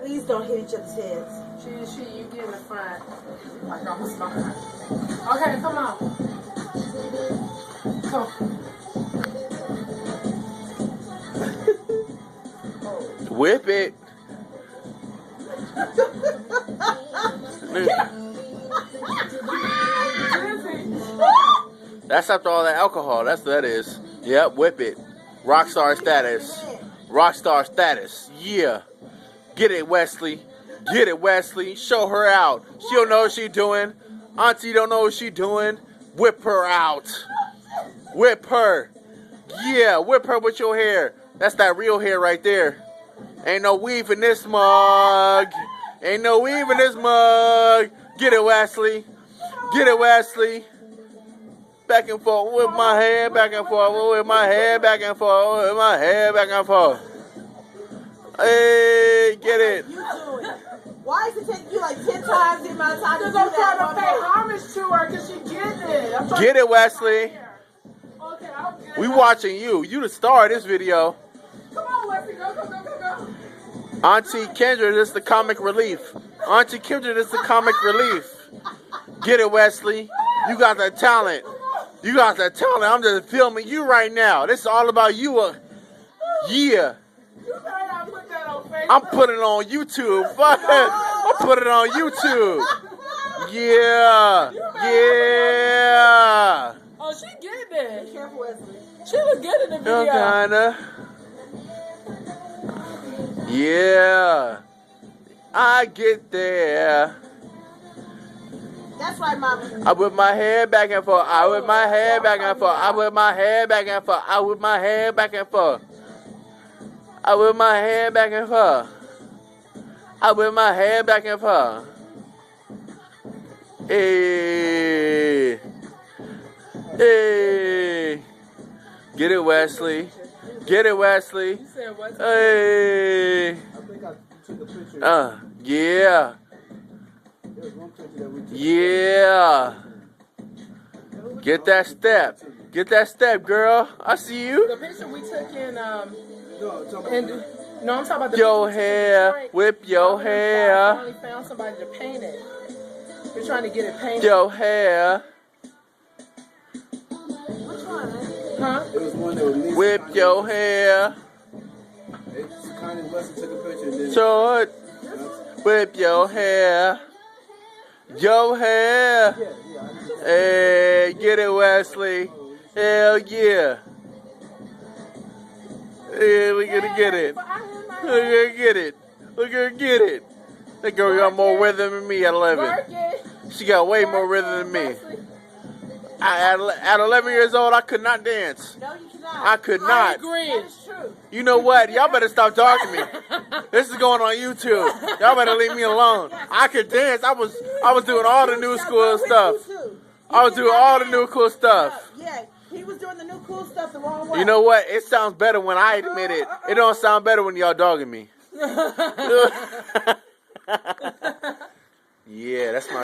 Please don't hit each other's heads. You get in the front. Like I'm smoking. Okay, come on. Come. Whip it. That's after all that alcohol. That's what that is. Yep, whip it. Rockstar status. Rockstar status. Yeah. Get it, Wesley. Get it, Wesley. Show her out. She don't know what she doing. Auntie don't know what she doing. Whip her out. Whip her. Yeah, whip her with your hair. That's that real hair right there. Ain't no weave in this mug. Ain't no weave in this mug. Get it, Wesley. Get it, Wesley. Back and forth with my hair, back and forth with my hair, back and forth with my hair, back and forth. Hey, get it. Why is it taking you like 10 times the amount of time to do I'm that? trying to pay homage to her because she getting it. Get it, Wesley. Okay, I'll get it. We watching you. You the star of this video. Come on, Wesley. Go, go, go, go, go. Auntie Kendra is the comic relief. Auntie Kendra is the comic relief. Get it, Wesley. You got the talent. You got the talent. I'm just filming you right now. This is all about you. Yeah. You better not put that on Facebook. I'm putting it on YouTube. I'm putting it on YouTube. Yeah. Yeah. Oh, she getting it. Be careful, Wesley. She look good in the video. Kinda. Yeah. I get there. That's right, Mama. I whip my hair back and forth. I whip my hair back and forth. I whip my hair back and forth. I whip my hair back and forth. I whip my hair back and forth. I whip my hair back and forth. Hey. Hey. Get it, Wesley. Get it, Wesley. You said what? Hey. I think I took a picture. Yeah. There was one picture that we took. Yeah. Get that step. Get that step, girl. I see you. The picture we took in, No, I'm talking I'm talking about the Your picture we took in hair. Detroit. Whip your I hair. finally found somebody to paint it. We're trying to get it painted. Your hair. Which one, man? Huh? It was one that was Lisa. Whip your hair. Kanye West took a picture and then. Short. Whip your hair. Your hair. Hey, get it, Wesley. Hell yeah. Yeah, we're gonna get it. We're gonna get it. We're gonna get it. That girl got more rhythm than me at 11. Work it. She got way more rhythm than me. At 11 years old, I could not dance. No, you cannot. I could I not. agree. That is true. You know what? Y'all better stop talking to me. This is going on YouTube. Y'all better leave me alone. I could dance. I was doing all the new school stuff. I was doing all the new cool stuff. Yeah, he was doing the new cool stuff the wrong way. You know what? It sounds better when I admit it. It don't sound better when y'all dogging me. Yeah, that's my